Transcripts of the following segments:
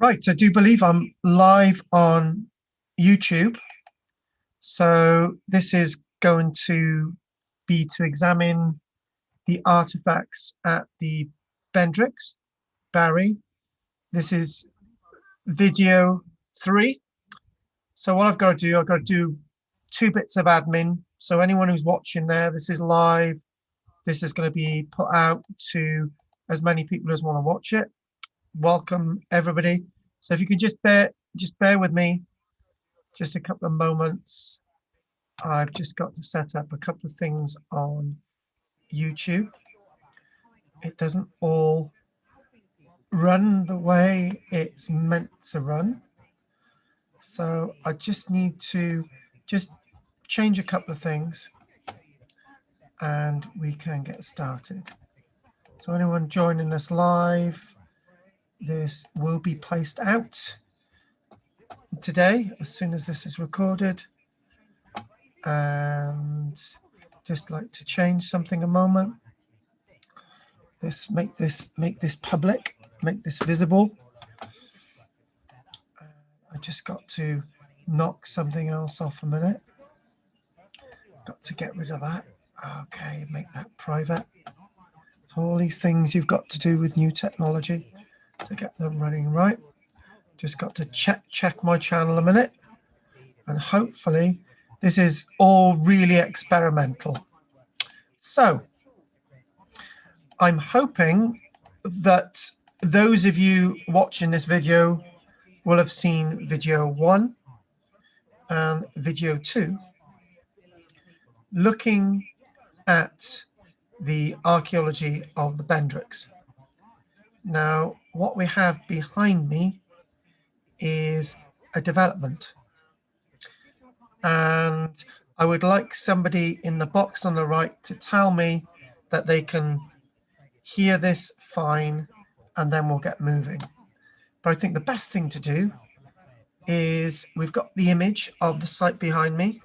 Right, I do believe I'm live on YouTube. So this is going to be to examine the artifacts at the Bendricks, Barry. This is video 3. So what I've got to do 2 bits of admin. So anyone who's watching there, this is live. This is going to be put out to as many people as want to watch it. Welcome everybody. So if you could just bear with me just a couple of moments. I've just got to set up a couple of things on YouTube. It doesn't all run the way it's meant to run. So I just need to just change a couple of things and we can get started. So anyone joining us live, this will be placed out today as soon as this is recorded. And just like to change something a moment. Make this public, make this visible. I just got to knock something else off a minute. Got to get rid of that. Okay, make that private. So all these things you've got to do with new technology to get them running right. Just got to check my channel a minute, and hopefully this is all really experimental. So I'm hoping that those of you watching this video will have seen video 1 and video 2, looking at the archaeology of the Bendricks. Now, what we have behind me is a development. And I would like somebody in the box on the right to tell me that they can hear this fine, and then we'll get moving. But I think the best thing to do is we've got the image of the site behind me.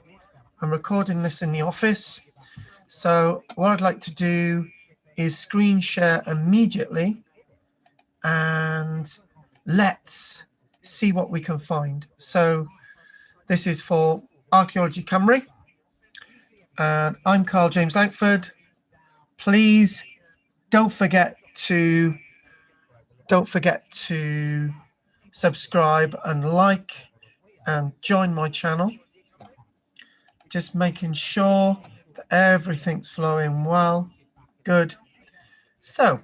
I'm recording this in the office. So what I'd like to do is screen share immediately, and let's see what we can find. So this is for Archaeology Cymru, and I'm Karl-James Langford. Please don't forget to subscribe and like and join my channel. Just making sure that everything's flowing well. Good. So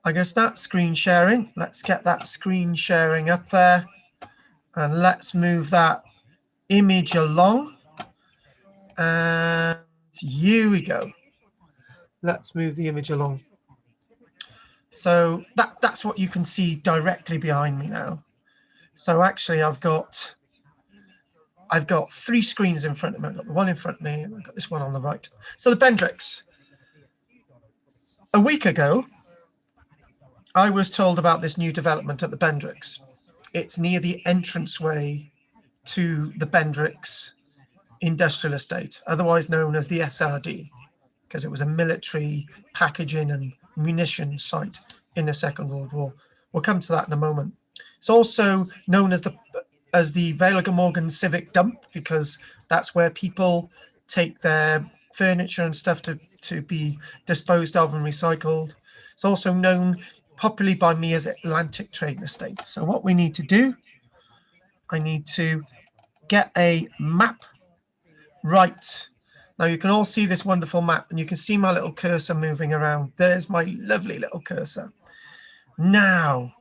I'm going to start screen sharing. Let's get that screen sharing up there, and let's move that image along. And here we go. Let's move the image along. So that's what you can see directly behind me now. So actually I've got 3 screens in front of me. I've got the one in front of me, and I've got this one on the right. So the Bendricks. A week ago, I was told about this new development at the Bendricks. It's near the entranceway to the Bendricks industrial estate, otherwise known as the SRD, because it was a military packaging and munitions site in the Second World War. We'll come to that in a moment. It's also known as the Vale Morgan Civic Dump, because that's where people take their furniture and stuff to be disposed of and recycled. It's also known popularly by me as Atlantic Trading Estate. So what we need to do, I need to get a map right. Now you can all see this wonderful map, and you can see my little cursor moving around. There's my lovely little cursor. Now,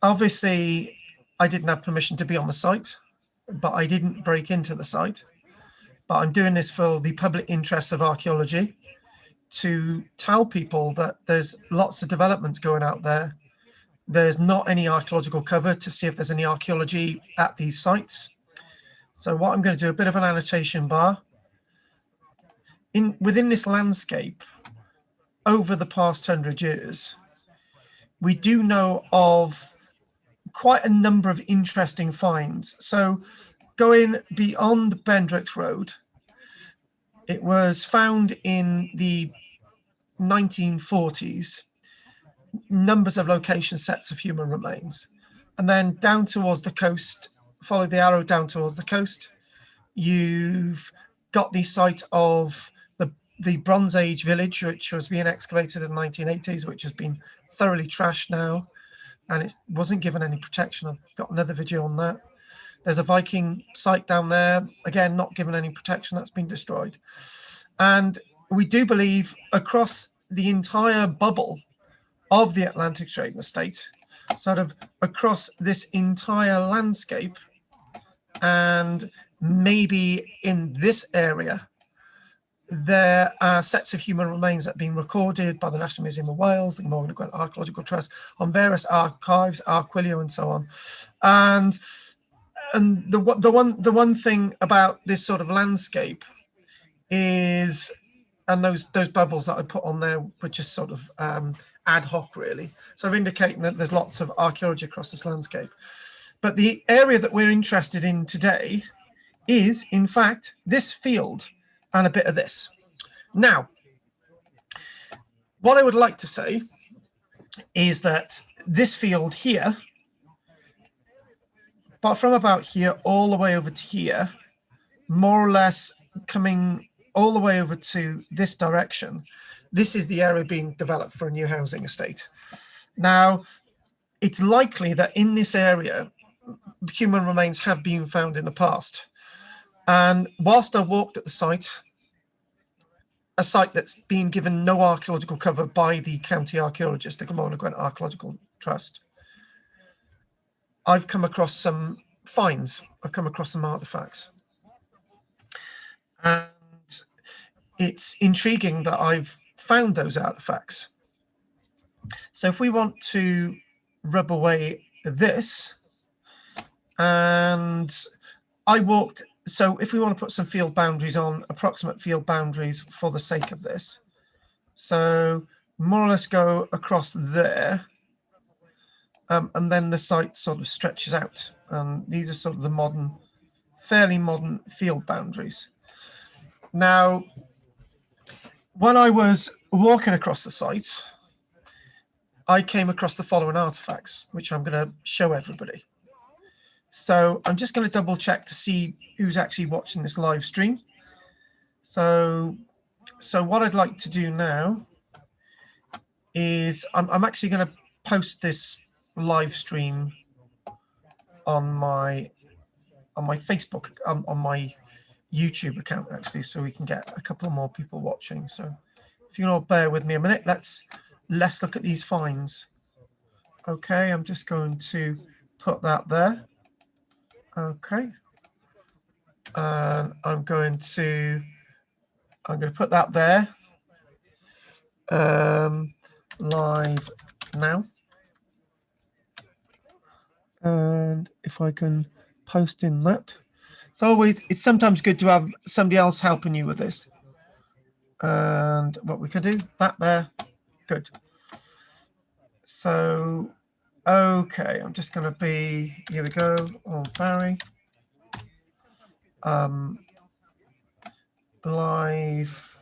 obviously, I didn't have permission to be on the site, but I didn't break into the site. But I'm doing this for the public interests of archaeology, to tell people that there's lots of developments going out there. There's not any archaeological cover to see if there's any archaeology at these sites. So what I'm going to do, a bit of an annotation bar. Within this landscape, over the past 100 years, we do know of quite a number of interesting finds. So going beyond the Bendrick Road, it was found in the 1940s numbers of location sets of human remains. And then down towards the coast, follow the arrow down towards the coast, you've got the site of the Bronze Age village, which was being excavated in the 1980s, which has been thoroughly trashed now, and it wasn't given any protection. I've got another video on that. There's a Viking site down there, again, not given any protection, that's been destroyed. And we do believe across the entire bubble of the Atlantic Trading Estate, sort of across this entire landscape, and maybe in this area, there are sets of human remains that have been recorded by the National Museum of Wales, the Morgan Archaeological Trust, on various archives, Arquilio, and so on. And the one thing about this sort of landscape is, and those bubbles that I put on there were just sort of ad hoc, really, sort of indicating that there's lots of archaeology across this landscape. But the area that we're interested in today is, in fact, this field and a bit of this. Now, what I would like to say is that this field here, but from about here all the way over to here, more or less coming all the way over to this direction, this is the area being developed for a new housing estate. Now, it's likely that in this area, human remains have been found in the past. And whilst I walked at the site, a site that's been given no archaeological cover by the county archaeologist, the Glamorgan Gwent Archaeological Trust, I've come across some finds. I've come across some artifacts. And it's intriguing that I've found those artifacts. So if we want to rub away this, and I walked, so if we want to put some field boundaries on, approximate field boundaries for the sake of this, so more or less go across there, and then the site sort of stretches out. These are sort of the modern, fairly modern field boundaries. Now, when I was walking across the site, I came across the following artifacts, which I'm going to show everybody. So I'm just going to double check to see who's actually watching this live stream. So what I'd like to do now is I'm actually going to post this live stream on my Facebook, on my YouTube account, actually, so we can get a couple more people watching. So if you can all bear with me a minute, let's look at these finds. Okay, I'm just going to put that there. Okay, and I'm going to put that there, live now. And if I can post in that, it's sometimes good to have somebody else helping you with this. And what we can do, that there, good. So, okay, I'm just going to be, here we go, on Barry. Live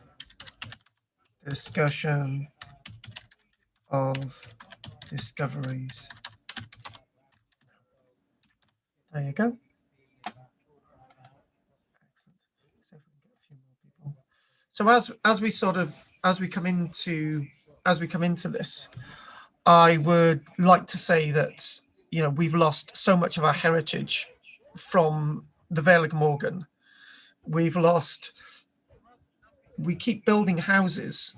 discussion of discoveries. There you go. So as we come into this, I would like to say that, you know, we've lost so much of our heritage from the Vale of Glamorgan. We keep building houses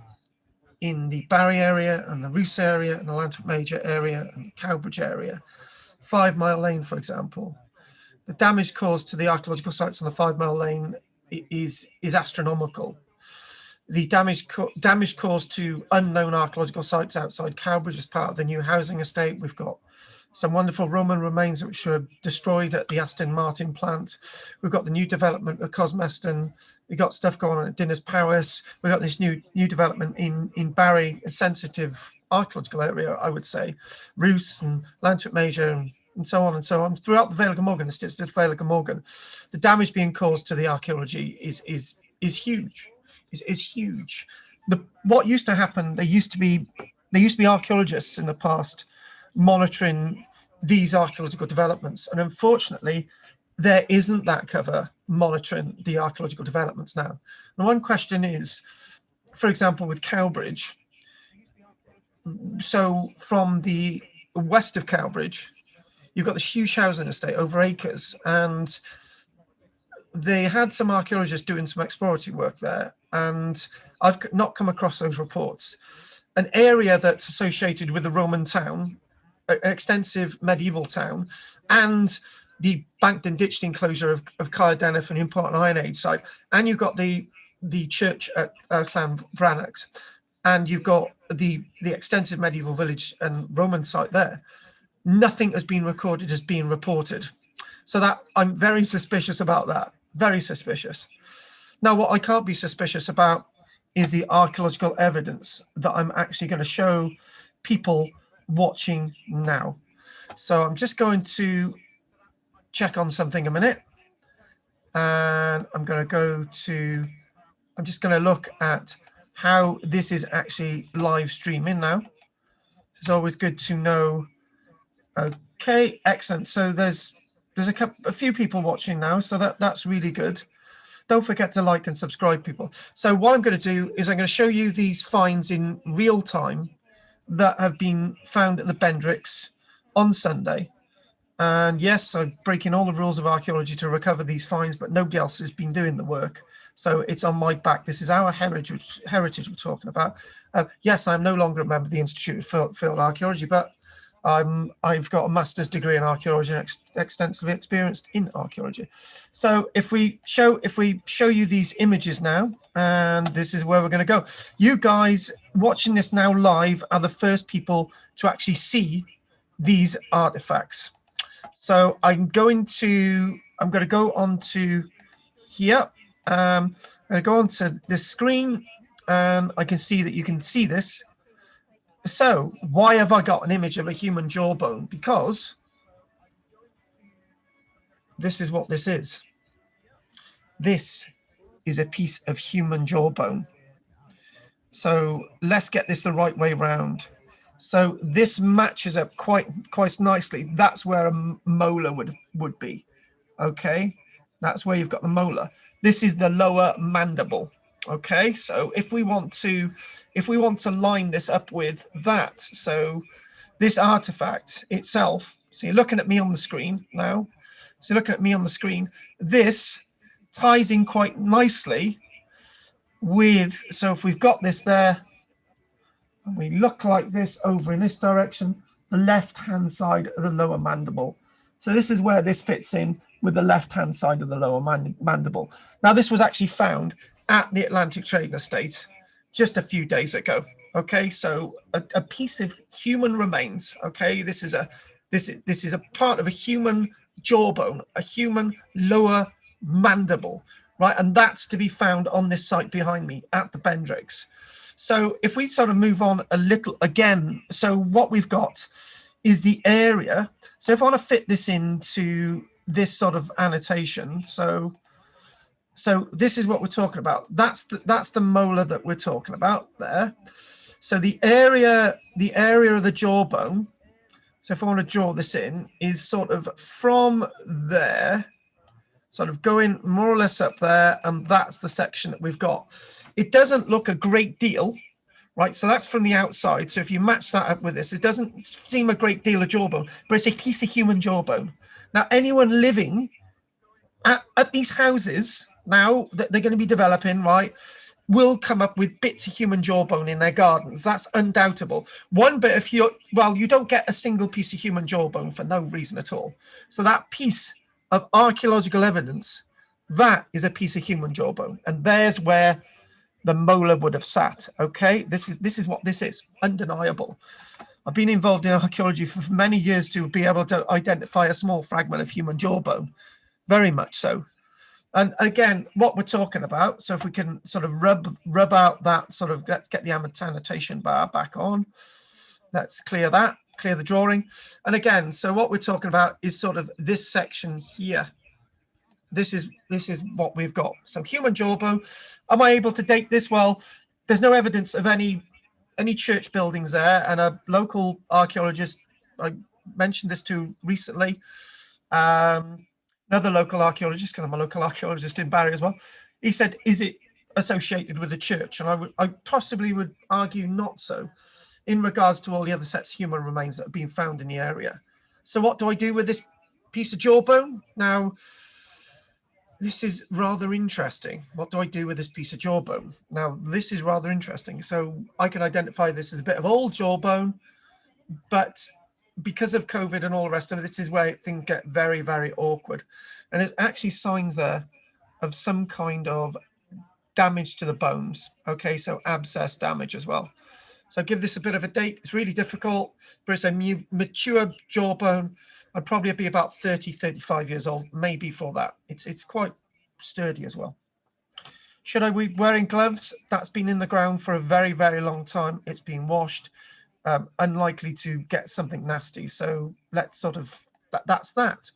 in the Barry area and the Roos area and the Lantwick Major area and the Cowbridge area. 5 Mile Lane, for example. The damage caused to the archaeological sites on the 5 Mile Lane is astronomical. The damage caused to unknown archaeological sites outside Cowbridge as part of the new housing estate. We've got some wonderful Roman remains which were destroyed at the Aston Martin plant. We've got the new development of Cosmeston. We've got stuff going on at Dinners Powys. We've got this new development in Barry, a sensitive archaeological area, I would say. Roos and Lantwick Major and so on and so on. Throughout the Vale of Glamorgan, the Still Vale of Glamorgan, the damage being caused to the archaeology is huge. Is huge. What used to happen, there used to be there used to be archaeologists in the past monitoring these archaeological developments, and unfortunately there isn't that cover monitoring the archaeological developments now. And one question is, for example, with Cowbridge, so from the west of Cowbridge, you've got this huge housing estate over acres, and they had some archaeologists doing some exploratory work there, and I've not come across those reports. An area that's associated with a Roman town, an extensive medieval town, and the banked and ditched enclosure of Cardiff and important Iron Age site, and you've got the church at Llanfrannoch, and you've got the extensive medieval village and Roman site there. Nothing has been recorded as being reported. So that I'm very suspicious about that, very suspicious. Now, what I can't be suspicious about is the archaeological evidence that I'm actually going to show people watching now. So I'm just going to check on something a minute, and I'm going to go to, I'm just going to look at how this is actually live streaming now. It's always good to know. Okay, excellent. So there's a few people watching now, so that's really good. Don't forget to like and subscribe, people. So what I'm going to do is I'm going to show you these finds in real time that have been found at the Bendricks on Sunday. And yes, I'm breaking all the rules of archaeology to recover these finds, but nobody else has been doing the work. So it's on my back. This is our heritage we're talking about. Yes, I'm no longer a member of the Institute of Field Archaeology, but I've got a master's degree in archaeology and extensively experienced in archaeology. So if we show you these images now, and this is where we're going to go. You guys watching this now live are the first people to actually see these artifacts. So I'm going to go on to here. I'm going to go onto this screen, and I can see that you can see this. So why have I got an image of a human jawbone? Because this is what this is. This is a piece of human jawbone. So let's get this the right way round. So this matches up quite nicely. That's where a molar would be. Okay, that's where you've got the molar. This is the lower mandible. Okay, so if we want to line this up with that, so this artifact itself, so you're looking at me on the screen now, so looking at me on the screen, this ties in quite nicely with, so if we've got this there, and we look like this over in this direction, the left-hand side of the lower mandible. So this is where this fits in with the left-hand side of the lower mandible. Now, this was actually found at the Atlantic Trading Estate just a few days ago. Okay, so a piece of human remains. Okay, this is a part of a human jawbone, a human lower mandible, right? And that's to be found on this site behind me at the Bendricks. So if we sort of move on a little again, so what we've got is the area. So if I want to fit this into this sort of annotation, so this is what we're talking about. That's the molar that we're talking about there. So the area of the jawbone, so if I want to draw this in, is sort of from there, sort of going more or less up there, and that's the section that we've got. It doesn't look a great deal, right? So that's from the outside. So if you match that up with this, it doesn't seem a great deal of jawbone, but it's a piece of human jawbone. Now, anyone living at these houses now that they're going to be developing, right, will come up with bits of human jawbone in their gardens. That's undoubtable. One bit of you don't get a single piece of human jawbone for no reason at all. So that piece of archaeological evidence, that is a piece of human jawbone, and there's where the molar would have sat. Okay, this is what this is, undeniable. I've been involved in archaeology for many years to be able to identify a small fragment of human jawbone, very much so. And again, what we're talking about, so if we can sort of rub out that sort of, let's get the annotation bar back on. Let's clear that, clear the drawing. And again, so what we're talking about is sort of this section here. This is what we've got. So human jawbone. Am I able to date this? Well, there's no evidence of any any church buildings there, and a local archaeologist I mentioned this to recently, another local archaeologist, because I'm a local archaeologist in Barry as well, he said, is it associated with the church? And I possibly would argue not so, in regards to all the other sets of human remains that have been found in the area. So what do I do with this piece of jawbone? Now, this is rather interesting. What do I do with this piece of jawbone? Now, this is rather interesting. So I can identify this as a bit of old jawbone, but because of COVID and all the rest of it, this is where things get very, very awkward. And there's actually signs there of some kind of damage to the bones. Okay, so abscess damage as well. So give this a bit of a date. It's really difficult, but it's a mature jawbone. I'd probably be about 30, 35 years old, maybe for that. It's quite sturdy as well. Should I be wearing gloves? That's been in the ground for a very, very long time. It's been washed. Unlikely to get something nasty. So let's sort of, that's that.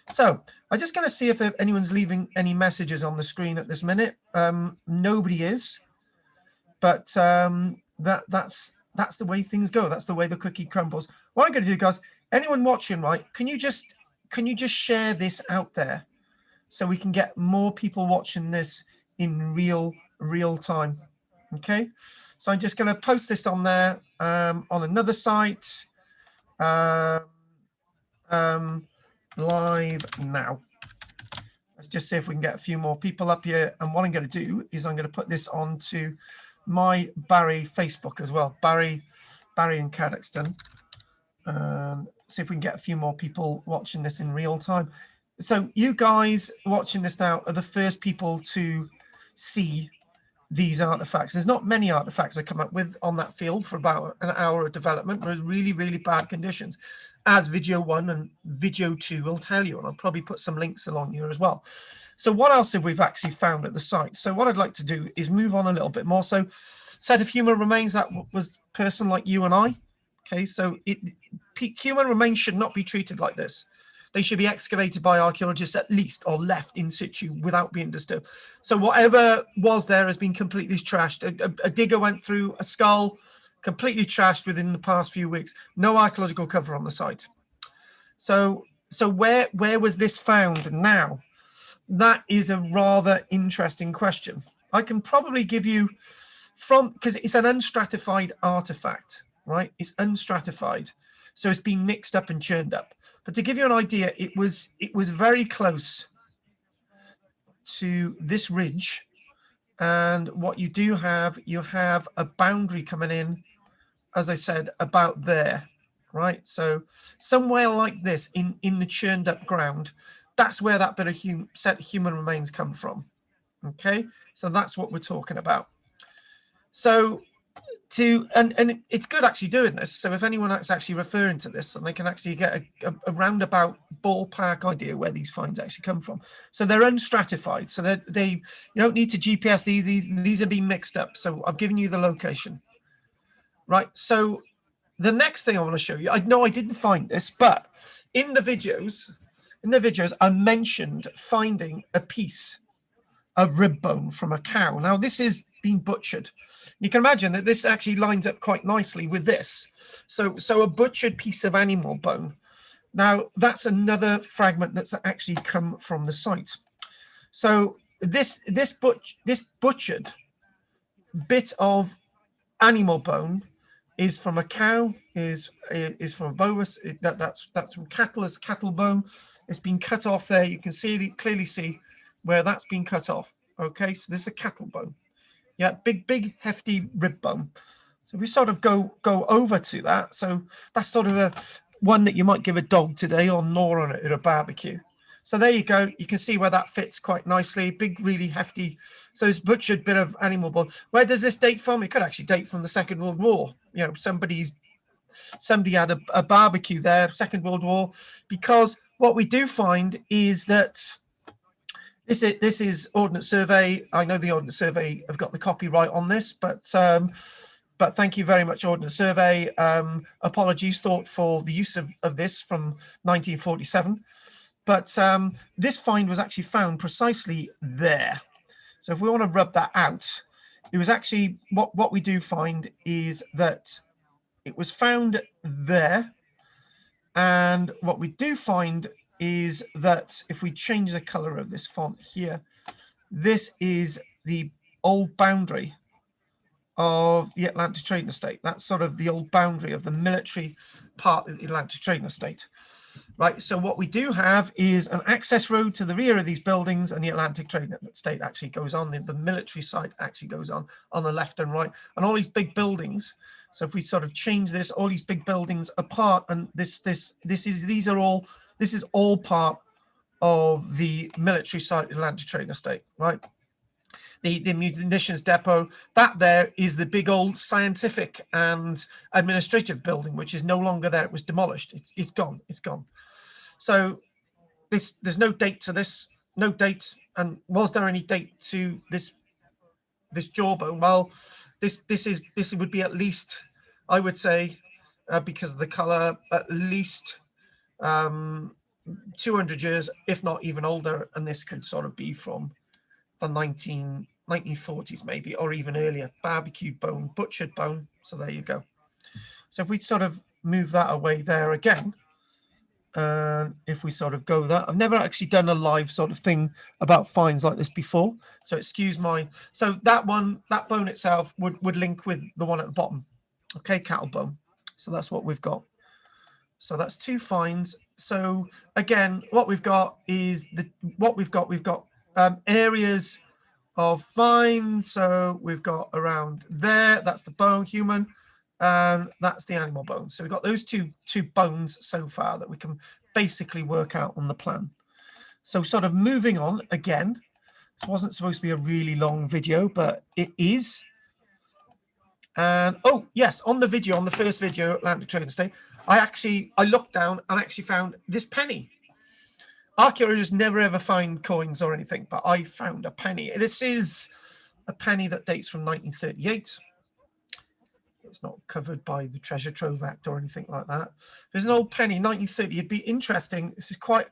So I'm just going to see if anyone's leaving any messages on the screen at this minute. Nobody is, but that's the way things go. That's the way the cookie crumbles. What I'm going to do, guys, anyone watching, right, can you just share this out there so we can get more people watching this in real time? Okay, so I'm just going to post this on there, on another site, live now. Let's just see if we can get a few more people up here. And what I'm going to do is I'm going to put this onto my Barry Facebook as well, Barry and Cadoxton. See if we can get a few more people watching this in real time. So you guys watching this now are the first people to see these artifacts. There's not many artifacts I come up with on that field for about an hour of development. There's really, really bad conditions, as video 1 and video 2 will tell you. And I'll probably put some links along here as well. So what else have we actually found at the site? So what I'd like to do is move on a little bit more. So set of human remains, that was a person like you and I. Okay, so human remains should not be treated like this. They should be excavated by archaeologists at least, or left in situ without being disturbed. So whatever was there has been completely trashed. A digger went through a skull, completely trashed within the past few weeks. No archaeological cover on the site. So where was this found now? That is a rather interesting question. I can probably give you because it's an unstratified artifact, right? It's unstratified. So it's been mixed up and churned up. But to give you an idea, it was very close to this ridge. And what you do have, you have a boundary coming in, as I said, about there, right? So somewhere like this in the churned up ground, that's where that bit of set of human remains come from. Okay, so that's what we're talking about. So and it's good actually doing this. So if anyone is actually referring to this, then they can actually get a roundabout ballpark idea where these finds actually come from. So they're unstratified. So they you don't need to GPS these are being mixed up. So I've given you the location, right? So the next thing I want to show you, I know I didn't find this, but in the videos I mentioned finding a piece of rib bone from a cow. Now this is been butchered. You can imagine that this actually lines up quite nicely with this. So a butchered piece of animal bone. Now that's another fragment that's actually come from the site. So this butchered bit of animal bone is from a cow, is from a bovus. That's from cattle. It's cattle bone. It's been cut off there. You can clearly see where that's been cut off. Okay, so this is a cattle bone. Yeah, big hefty rib bone. So we sort of go over to that. So that's sort of a one that you might give a dog today or gnaw on it at a barbecue. So there you go. You can see where that fits quite nicely. Big, really hefty. So it's butchered bit of animal bone. Where does this date from? It could actually date from the Second World War. You know, somebody had a barbecue there, Second World War, because what we do find is that this is Ordnance Survey. I know the Ordnance Survey have got the copyright on this, but thank you very much, Ordnance Survey. Apologies for the use of this from 1947. But this find was actually found precisely there. So if we want to rub that out, it was actually what we do find is that it was found there. And what we do find is that if we change the color of this font here, this is the old boundary of the Atlantic Trading Estate. That's sort of the old boundary of the military part of the Atlantic Trading Estate. Right, so what we do have is an access road to the rear of these buildings, and the Atlantic Trading Estate actually goes on. The military site actually goes on the left and right, and all these big buildings. So if we sort of change this, all these big buildings apart, and this is all part of the military site, Atlantic Trading Estate, right? The munitions depot, that there is the big old scientific and administrative building, which is no longer there. It was demolished. It's gone. It's gone. So there's no date to this, no date. And was there any date to this jawbone? Well, this would be at least, I would say, because of the color, at least 200 years, if not even older. And this could sort of be from the 1940s maybe, or even earlier. Barbecued bone, butchered bone. So there you go. So if we sort of move that away there again, if we sort of go that, I've never actually done a live sort of thing about finds like this before, so excuse my, so that bone itself would link with the one at the bottom. Okay, cattle bone. So that's what we've got. So that's two finds. So again, what we've got is we've got areas of finds. So we've got around there, that's the bone, human, and that's the animal bone. So we've got those two bones so far that we can basically work out on the plan. So sort of moving on again, this wasn't supposed to be a really long video, but it is. And oh yes, on the video, on the first video, Atlantic Trading Estate, I looked down and actually found this penny. Archaeologists never ever find coins or anything, but I found a penny. This is a penny that dates from 1938. It's not covered by the Treasure Trove Act or anything like that. There's an old penny, 1930. It'd be interesting. This is quite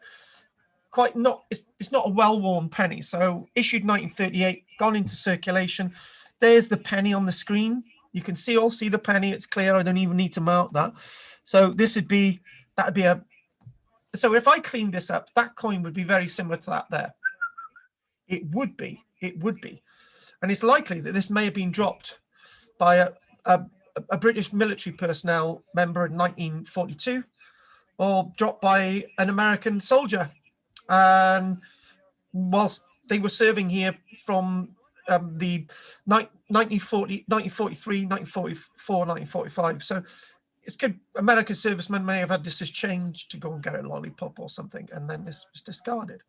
not. It's not a well-worn penny. So issued 1938, gone into circulation. There's the penny on the screen. You can see the penny. It's clear. I don't even need to mark that. So this would be a. So if I clean this up, that coin would be very similar to that there. It would be. And it's likely that this may have been dropped by a British military personnel member in 1942, or dropped by an American soldier. And whilst they were serving here from the 1943, 1944, 1945. So it's good. American servicemen may have had this as change to go and get a lollipop or something, and then this was discarded.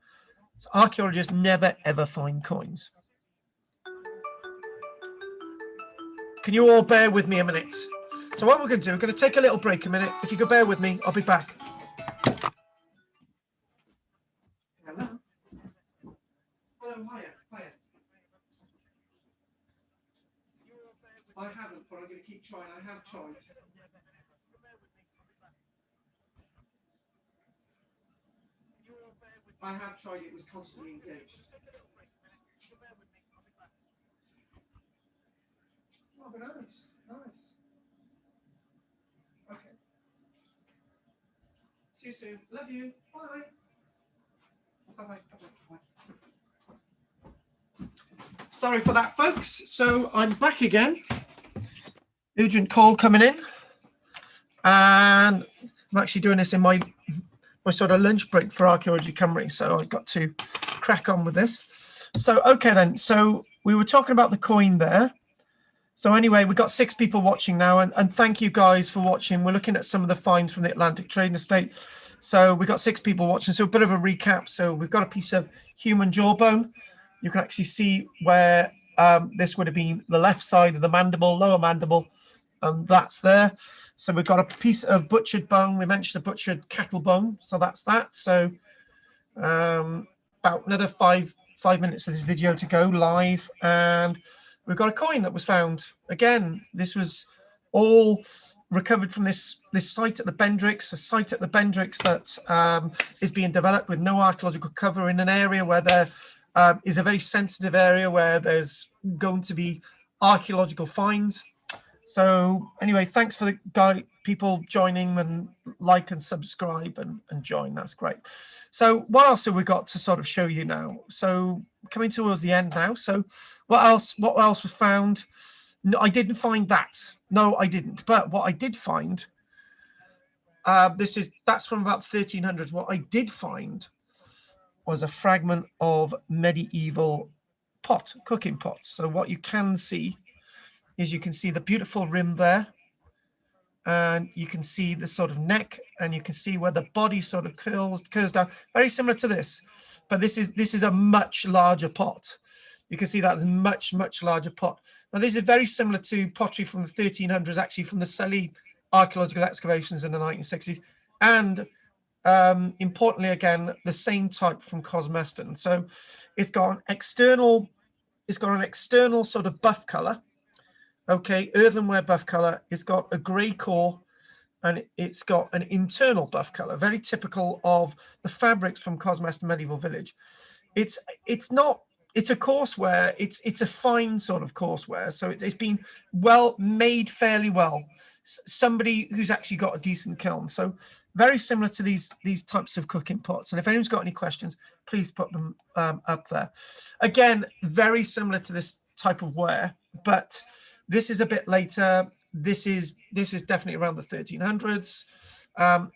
So archaeologists never ever find coins. Can you all bear with me a minute? So what we're going to do, we're going to take a little break a minute. If you could bear with me, I'll be back. Hello. Hello, hiya. I haven't, but I'm going to keep trying. I have tried. I have tried. It was constantly engaged. Oh, but nice. Okay. See you soon. Love you. Bye. Bye. Sorry for that, folks. So I'm back again. Urgent call coming in, and I'm actually doing this in my sort of lunch break for Archaeology Cymru, so I've got to crack on with this. So okay then, so we were talking about the coin there. So anyway, we've got 6 people watching now, and thank you guys for watching. We're looking at some of the finds from the Atlantic Trading Estate. So we've got 6 people watching, so a bit of a recap. So we've got a piece of human jawbone. You can actually see where this would have been the left side of the mandible, lower mandible, and that's there. So we've got a piece of butchered bone. We mentioned a butchered cattle bone, so that's that. So about another five minutes of this video to go live, and we've got a coin that was found. Again, this was all recovered from this site at the Bendricks, a site at the Bendricks that is being developed with no archaeological cover in an area where there is a very sensitive area where there's going to be archaeological finds. So anyway, thanks for the people joining, and like and subscribe and join. That's great. So what else have we got to sort of show you now? So coming towards the end now. So what else was found? No, I didn't find that. No, I didn't. But what I did find, that's from about 1300s. What I did find was a fragment of medieval cooking pot. So what you can see is you can see the beautiful rim there, and you can see the sort of neck, and you can see where the body sort of curves down, very similar to this, but this is a much larger pot. You can see that is much larger pot. Now this is very similar to pottery from the 1300s, actually from the Sully archaeological excavations in the 1960s, and importantly again the same type from Cosmeston. So it's got an external sort of buff color. Okay, earthenware buff color. It's got a grey core, and it's got an internal buff color, very typical of the fabrics from Cosmeston Medieval Village. It's a courseware. It's a fine sort of courseware, so it's been well made, fairly well. Somebody who's actually got a decent kiln. So very similar to these types of cooking pots. And if anyone's got any questions, please put them up there. Again, very similar to this type of ware, but this is a bit later. This is definitely around the 1300s.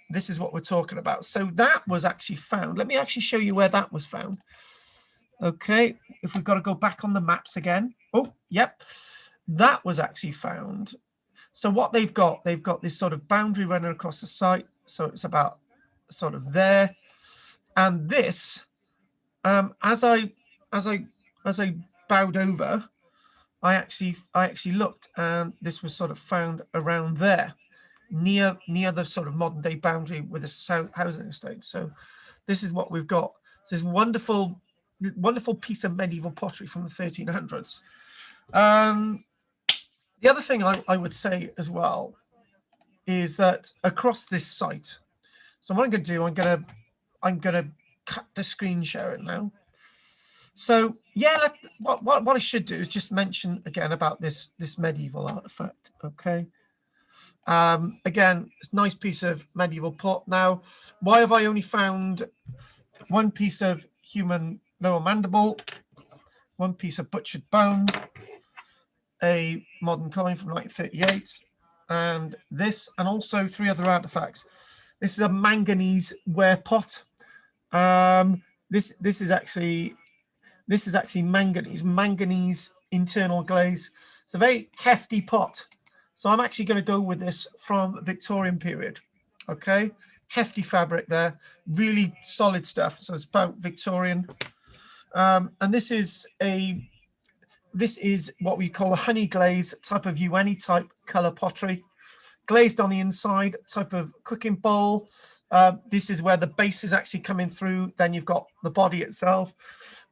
This is what we're talking about. So that was actually found. Let me actually show you where that was found. Okay, if we've got to go back on the maps again. Oh, yep, that was actually found. So what they've got this sort of boundary running across the site. So it's about sort of there, and this, as I bowed over, I actually looked, and this was sort of found around there, near the sort of modern day boundary with the housing estate. So this is what we've got. This wonderful piece of medieval pottery from the 1300s. The other thing I would say as well is that across this site, so what I'm going to do, I'm going to cut the screen sharing now. So yeah, what I should do is just mention again about this medieval artifact. Okay. Again, it's a nice piece of medieval pot. Now, why have I only found one piece of human lower mandible, one piece of butchered bone, a modern coin from 1938, and this, and also 3 other artifacts. This is a manganese ware pot. This is actually manganese internal glaze. It's a very hefty pot. So I'm actually going to go with this from Victorian period. Okay, hefty fabric there, really solid stuff. So it's about Victorian. And this is what we call a honey glaze type of UNI type color pottery, glazed on the inside, type of cooking bowl. This is where the base is actually coming through. Then you've got the body itself.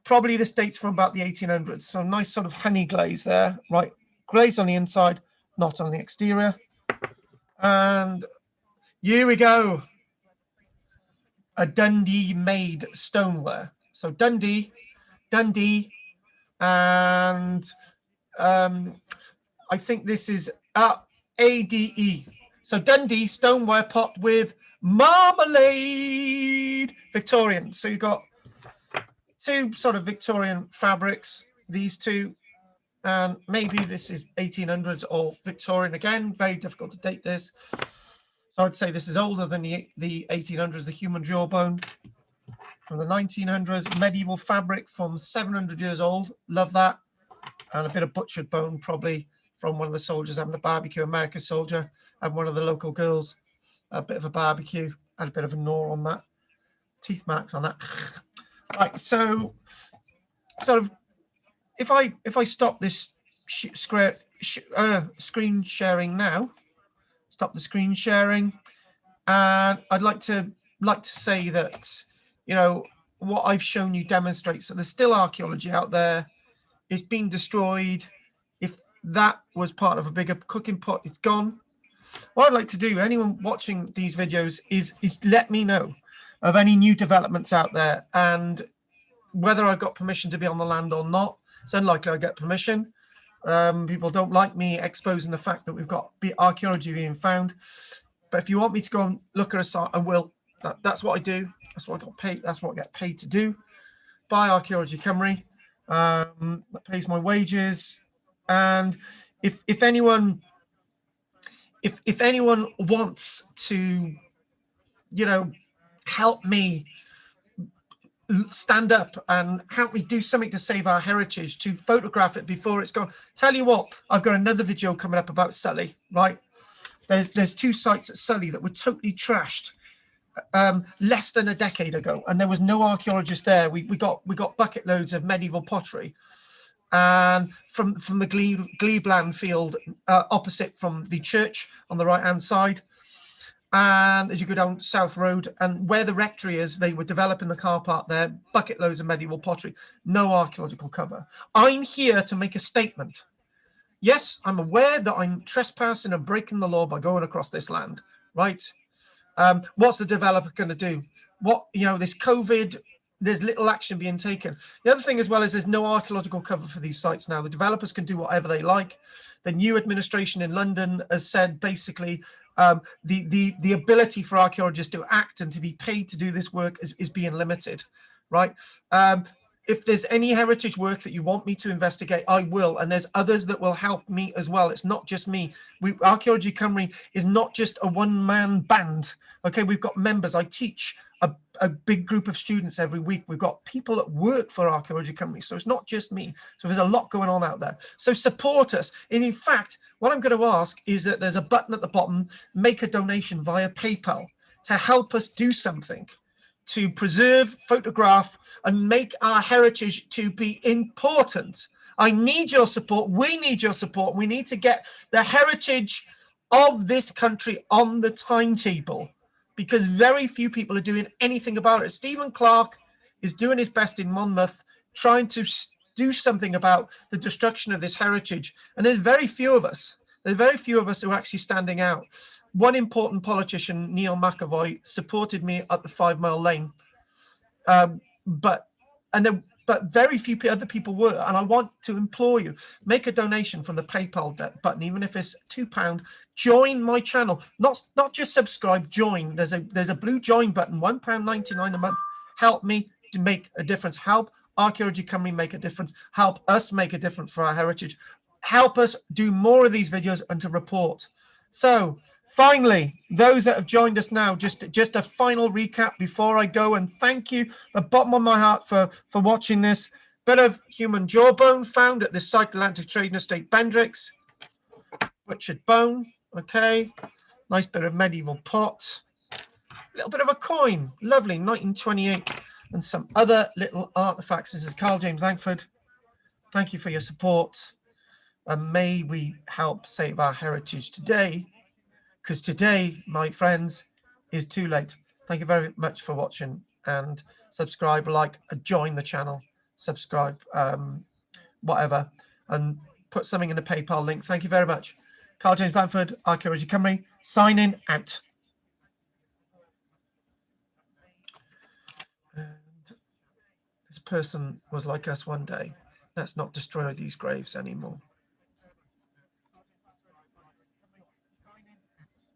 Probably this dates from about the 1800s. So nice sort of honey glaze there, right? Glaze on the inside, not on the exterior. And here we go. A Dundee made stoneware. So Dundee, and I think this is ADE. So Dundee stoneware pot with marmalade, Victorian. So you've got 2 sort of Victorian fabrics, these 2, and maybe this is 1800s or Victorian again. Very difficult to date this. So I'd say this is older than the 1800s, the human jawbone from the 1900s, medieval fabric from 700 years old. Love that. And a bit of butchered bone, probably from one of the soldiers having a barbecue, American soldier, and one of the local girls, a bit of a barbecue, had a bit of a gnaw on that, teeth marks on that. Right, so sort of, if I stop this screen sharing now, stop the screen sharing, and I'd like to say that, you know, what I've shown you demonstrates that there's still archaeology out there. It's been destroyed. If that was part of a bigger cooking pot, it's gone. What I'd like to do, anyone watching these videos, is let me know of any new developments out there, and whether I've got permission to be on the land or not. It's unlikely I get permission. People don't like me exposing the fact that we've got archaeology being found. But if you want me to go and look at a site, I will. That's what I do. That's what I got paid. That's what I get paid to do by Archaeology Cymru. That pays my wages. And if anyone wants to, you know, help me stand up and help me do something to save our heritage, to photograph it before it's gone. Tell you what, I've got another video coming up about Sully, right? There's 2 sites at Sully that were totally trashed less than a decade ago, and there was no archaeologist there. We got bucket loads of medieval pottery, and from the Gleebland field opposite from the church on the right hand side. And as you go down South Road, and where the rectory is, they were developing the car park there, bucket loads of medieval pottery, no archaeological cover. I'm here to make a statement. Yes, I'm aware that I'm trespassing and breaking the law by going across this land, right? What's the developer going to do? What, you know, this COVID, there's little action being taken. The other thing as well is there's no archaeological cover for these sites now. The developers can do whatever they like. The new administration in London has said basically the ability for archaeologists to act and to be paid to do this work is being limited, right? If there's any heritage work that you want me to investigate, I will. And there's others that will help me as well. It's not just me. Archaeology Cymru is not just a one-man band. Okay, we've got members. I teach a big group of students every week. We've got people that work for Archaeology Cymru. So it's not just me. So there's a lot going on out there. So support us. And in fact, what I'm going to ask is that there's a button at the bottom, make a donation via PayPal, to help us do something to preserve, photograph, and make our heritage to be important. I need your support. We need your support. We need to get the heritage of this country on the timetable, because very few people are doing anything about it. Stephen Clark is doing his best in Monmouth, trying to do something about the destruction of this heritage. And there's very few of us. There's very few of us who are actually standing out. One important politician, Neil McAvoy, supported me at the 5 Mile Lane, but very few other people were. And I want to implore you, make a donation from the PayPal button, even if it's £2. Join my channel, not just subscribe. Join. There's a blue join button, £1.99 a month. Help me to make a difference. Help Archaeology Cymru make a difference. Help us make a difference for our heritage. Help us do more of these videos and to report. So finally, those that have joined us now, just a final recap before I go, and thank you, the bottom of my heart, for watching this. Bit of human jawbone found at the South Atlantic Trading Estate, Bendricks. Butchered bone, okay. Nice bit of medieval pot. A little bit of a coin, lovely, 1928, and some other little artifacts. This is karl-james Langford. Thank you for your support, and may we help save our heritage today, because today, my friends, is too late. Thank you very much for watching, and subscribe, like, join the channel, subscribe, whatever, and put something in the PayPal link. Thank you very much. karl-james Langford, Archaeology Cymru, signing out. And this person was like us one day. Let's not destroy these graves anymore.